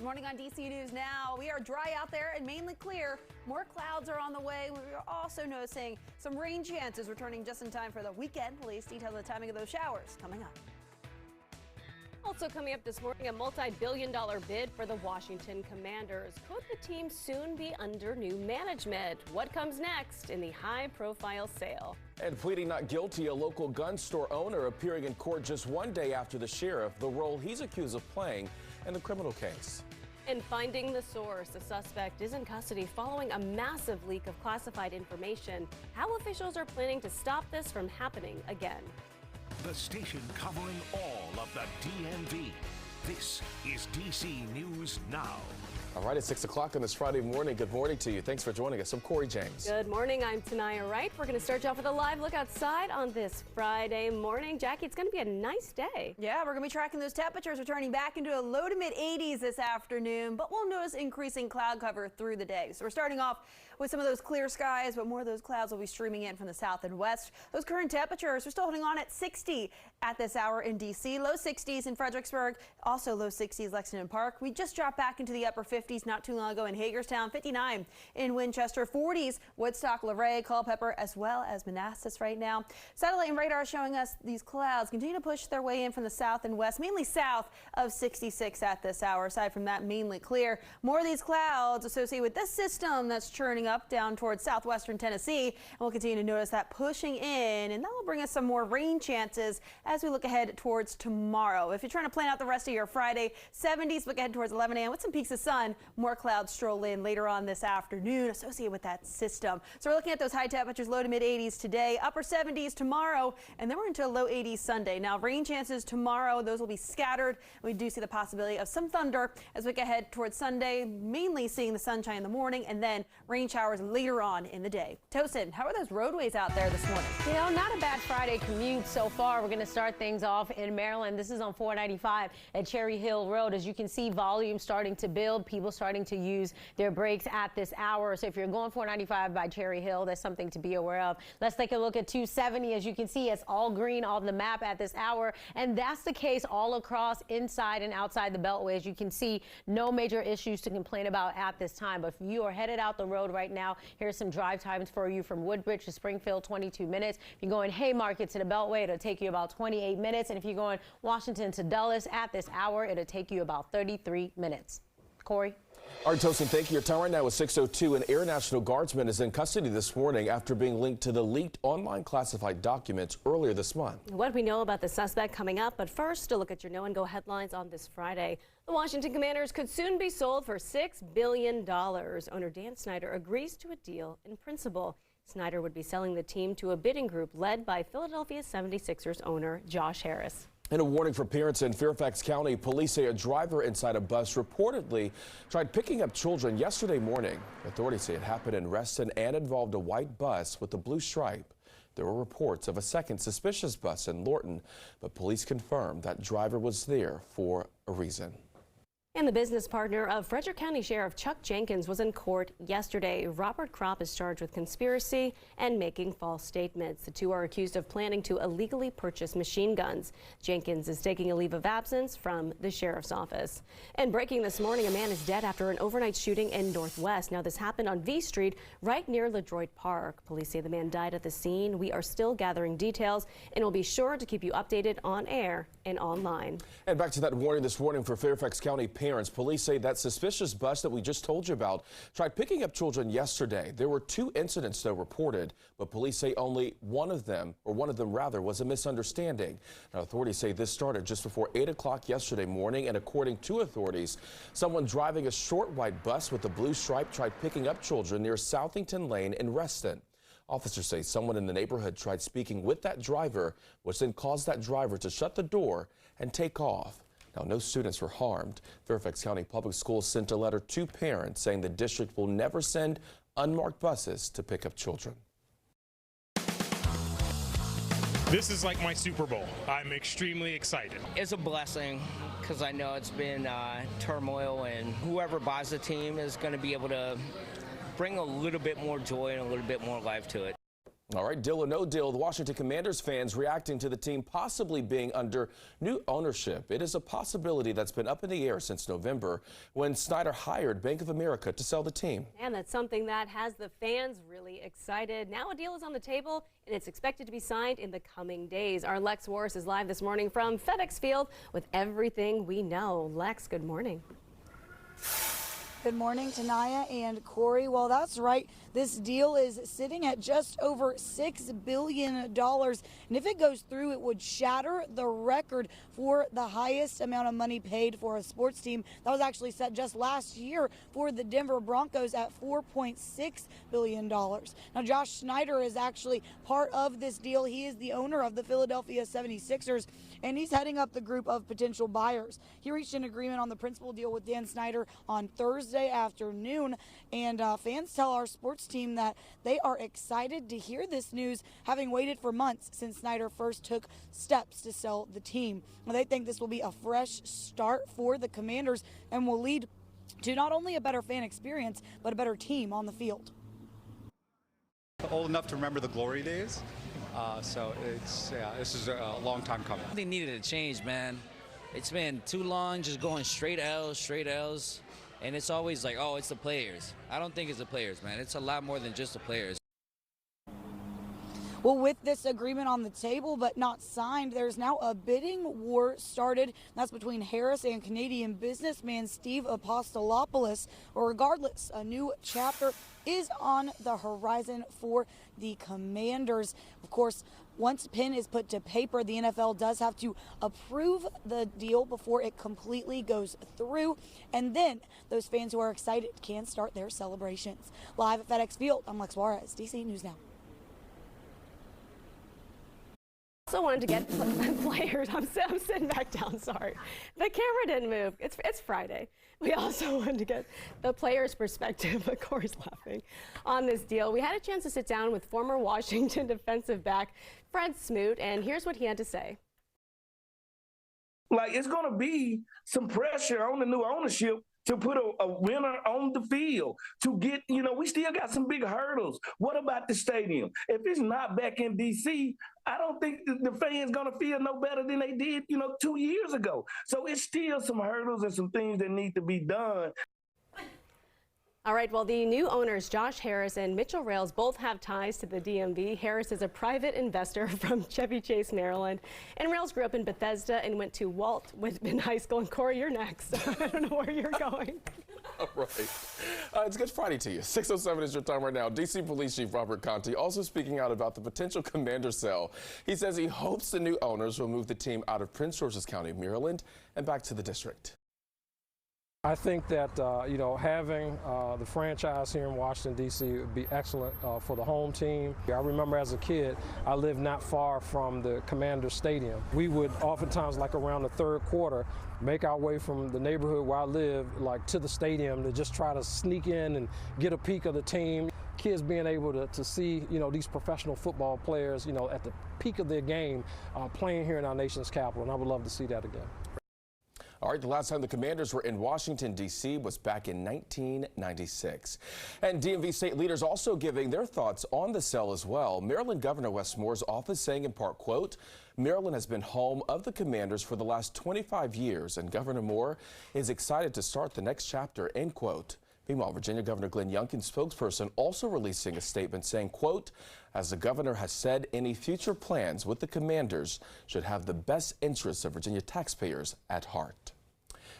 Good morning on DC News Now. We are dry out there and mainly clear. More clouds are on the way. We are also noticing some rain chances returning just in time for the weekend. Police detail the timing of those showers coming up. Also coming up this morning, a multi-billion-dollar bid for the Washington Commanders. Could the team soon be under new management? What comes next in the high-profile sale? And pleading not guilty, a local gun store owner appearing in court just one day after the sheriff, the role he's accused of playing in the criminal case. And finding the source, the suspect is in custody following a massive leak of classified information. How officials are planning to stop this from happening again. The station covering all of the DMV. This is DC News Now. All right, it's 6 o'clock on this Friday morning. Good morning to you. Thanks for joining us. I'm Corey James. Good morning. I'm Tanaya Wright. We're going to start you off with a live look outside on this Friday morning. Jackie, it's going to be a nice day. Yeah, we're going to be tracking those temperatures returning back into a low to mid 80s this afternoon, but we'll notice increasing cloud cover through the day. So we're starting off with some of those clear skies, but more of those clouds will be streaming in from the south and west. Those current temperatures are still holding on at 60 at this hour in DC, low 60s in Fredericksburg, also low 60s Lexington Park. We just dropped back into the upper 50s not too long ago in Hagerstown, 59 in Winchester, 40s Woodstock, Luray, Culpeper, as well as Manassas right now. Satellite and radar showing us these clouds continue to push their way in from the south and west, mainly south of 66 at this hour. Aside from that, mainly clear. More of these clouds associated with this system that's churning up down towards southwestern Tennessee, and we'll continue to notice that pushing in, and that will bring us some more rain chances as we look ahead towards tomorrow. If you're trying to plan out the rest of your Friday, 70s, look ahead towards 11 a.m. with some peaks of sun. More clouds stroll in later on this afternoon associated with that system. So we're looking at those high temperatures, low to mid 80s today, upper 70s tomorrow, and then we're into low 80s Sunday. Now rain chances tomorrow, those will be scattered. We do see the possibility of some thunder as we get ahead towards Sunday, mainly seeing the sunshine in the morning and then rain showers later on in the day. Tosin, how are those roadways out there this morning? You know, not a bad Friday commute so far. We're going to start things off in Maryland. This is on 495 at Cherry Hill Road. As you can see, volume starting to build, people starting to use their brakes at this hour. So if you're going 495 by Cherry Hill, that's something to be aware of. Let's take a look at 270. As you can see, it's all green on the map at this hour, and that's the case all across inside and outside the Beltway. As you can see, no major issues to complain about at this time. But if you are headed out the road right now, here's some drive times for you from Woodbridge to Springfield, 22 minutes. If you're going Haymarket to the Beltway, it'll take you about 28 minutes. And if you're going Washington to Dulles at this hour, it'll take you about 33 minutes. Corey? All right, Tosin, thank you. Your time right now is 6:02. An Air National Guardsman is in custody this morning after being linked to the leaked online classified documents earlier this month. What we know about the suspect coming up, but first, a look at your Know and Go headlines on this Friday. The Washington Commanders could soon be sold for $6 billion. Owner Dan Snyder agrees to a deal in principle. Snyder would be selling the team to a bidding group led by Philadelphia 76ers owner Josh Harris. And a warning for parents in Fairfax County. Police say a driver inside a bus reportedly tried picking up children yesterday morning. Authorities say it happened in Reston and involved a white bus with a blue stripe. There were reports of a second suspicious bus in Lorton, but police confirmed that driver was there for a reason. And the business partner of Frederick County Sheriff Chuck Jenkins was in court yesterday. Robert Kropp is charged with conspiracy and making false statements. The two are accused of planning to illegally purchase machine guns. Jenkins is taking a leave of absence from the sheriff's office. And breaking this morning, a man is dead after an overnight shooting in Northwest. Now, this happened on V Street right near LaDroit Park. Police say the man died at the scene. We are still gathering details and will be sure to keep you updated on air and online. And back to that warning this morning for Fairfax County parents. Police say that suspicious bus that we just told you about tried picking up children yesterday. There were 2 incidents though reported, but police say only one of them rather, was a misunderstanding. Now, authorities say this started just before 8 o'clock yesterday morning, and according to authorities, someone driving a short white bus with a blue stripe tried picking up children near Southington Lane in Reston. Officers say someone in the neighborhood tried speaking with that driver, which then caused that driver to shut the door and take off. Now, no students were harmed. Fairfax County Public Schools sent a letter to parents saying the district will never send unmarked buses to pick up children. This is like my Super Bowl. I'm extremely excited. It's a blessing because I know it's been turmoil, and whoever buys the team is going to be able to bring a little bit more joy and a little bit more life to it. All right, deal or no deal, the Washington Commanders fans reacting to the team possibly being under new ownership. It is a possibility that's been up in the air since November when Snyder hired Bank of America to sell the team. And that's something that has the fans really excited. Now a deal is on the table, and it's expected to be signed in the coming days. Our Lex Warris is live this morning from FedEx Field with everything we know. Lex, good morning. Good morning, Tanaya and Corey. Well, that's right. This deal is sitting at just over $6 billion. And if it goes through, it would shatter the record for the highest amount of money paid for a sports team. That was actually set just last year for the Denver Broncos at $4.6 billion. Now, Josh Snyder is actually part of this deal. He is the owner of the Philadelphia 76ers, and he's heading up the group of potential buyers. He reached an agreement on the principal deal with Dan Snyder on Thursday afternoon, and fans tell our sports team that they are excited to hear this news, having waited for months since Snyder first took steps to sell the team. Well, they think this will be a fresh start for the Commanders and will lead to not only a better fan experience, but a better team on the field. Old enough to remember the glory days, so this is a long time coming. They needed a change, man. It's been too long just going straight L's. And it's always like, oh, it's the players. I don't think it's the players, man. It's a lot more than just the players. Well, with this agreement on the table but not signed, there's now a bidding war started. That's between Harris and Canadian businessman Steve Apostolopoulos. Well, regardless, a new chapter is on the horizon for the Commanders. Of course, once pen is put to paper, the NFL does have to approve the deal before it completely goes through. And then those fans who are excited can start their celebrations. Live at FedEx Field, I'm Lex Warris, DC News Now. Also wanted to get players. I'm sitting back down. Sorry, the camera didn't move. It's Friday. We also wanted to get the players' perspective. Of course, laughing on this deal. We had a chance to sit down with former Washington defensive back Fred Smoot, and here's what he had to say. Like, it's going to be some pressure on the new ownership to put a winner on the field, to get, we still got some big hurdles. What about the stadium? If it's not back in D.C., I don't think the fans going to feel no better than they did, 2 years ago. So it's still some hurdles and some things that need to be done. All right, well, the new owners, Josh Harris and Mitchell Rales, both have ties to the DMV. Harris is a private investor from Chevy Chase, Maryland. And Rales grew up in Bethesda and went to Walt Whitman High School. And Corey, you're next. I don't know where you're going. All right. It's Good Friday to you. 6:07 is your time right now. D.C. Police Chief Robert Conti also speaking out about the potential Commander sale. He says he hopes the new owners will move the team out of Prince George's County, Maryland, and back to the district. I think that, having the franchise here in Washington, D.C. would be excellent for the home team. I remember as a kid, I lived not far from the Commander Stadium. We would oftentimes, like around the third quarter, make our way from the neighborhood where I live, like to the stadium to just try to sneak in and get a peek of the team. Kids being able to see, these professional football players, at the peak of their game playing here in our nation's capital, and I would love to see that again. All right, the last time the Commanders were in Washington, D.C. was back in 1996. And DMV state leaders also giving their thoughts on the sale as well. Maryland Governor Wes Moore's office saying in part, quote, Maryland has been home of the Commanders for the last 25 years, and Governor Moore is excited to start the next chapter, end quote. Meanwhile, Virginia Governor Glenn Youngkin's spokesperson also releasing a statement saying, quote, as the governor has said, any future plans with the Commanders should have the best interests of Virginia taxpayers at heart.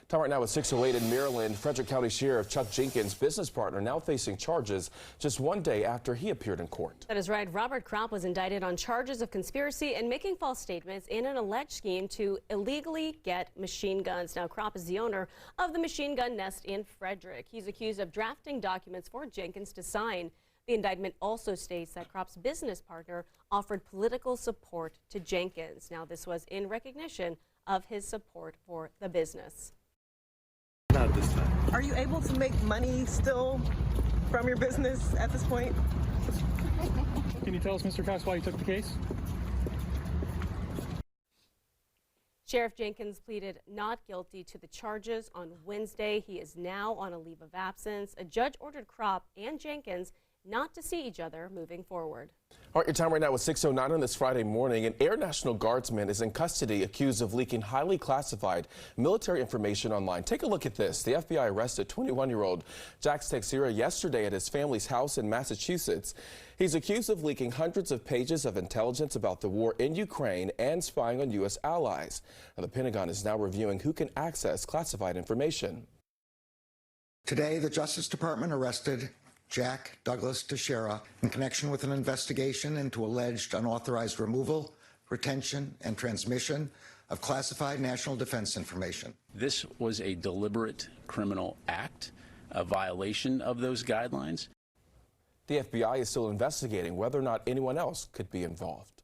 Time right now at 6:08 in Maryland. Frederick County Sheriff Chuck Jenkins, business partner, now facing charges just one day after he appeared in court. That is right. Robert Kropp was indicted on charges of conspiracy and making false statements in an alleged scheme to illegally get machine guns. Now, Kropp is the owner of the machine gun nest in Frederick. He's accused of drafting documents for Jenkins to sign. The indictment also states that Kropp's business partner offered political support to Jenkins. Now, this was in recognition of his support for the business. Not this time. Are you able to make money still from your business at this point? Can you tell us, Mr. Cox, why you took the case? Sheriff Jenkins pleaded not guilty to the charges on Wednesday. He is now on a leave of absence. A judge ordered Kropp and Jenkins not to see each other moving forward. All right, your time right now is 6:09 on this Friday morning. An Air National Guardsman is in custody accused of leaking highly classified military information online. Take a look at this. The FBI arrested 21-year-old Jack Teixeira yesterday at his family's house in Massachusetts. He's accused of leaking hundreds of pages of intelligence about the war in Ukraine and spying on U.S. allies. Now, the Pentagon is now reviewing who can access classified information. Today, the Justice Department arrested Jack Douglas Teixeira in connection with an investigation into alleged unauthorized removal, retention, and transmission of classified national defense information. This was a deliberate criminal act, a violation of those guidelines. The FBI is still investigating whether or not anyone else could be involved.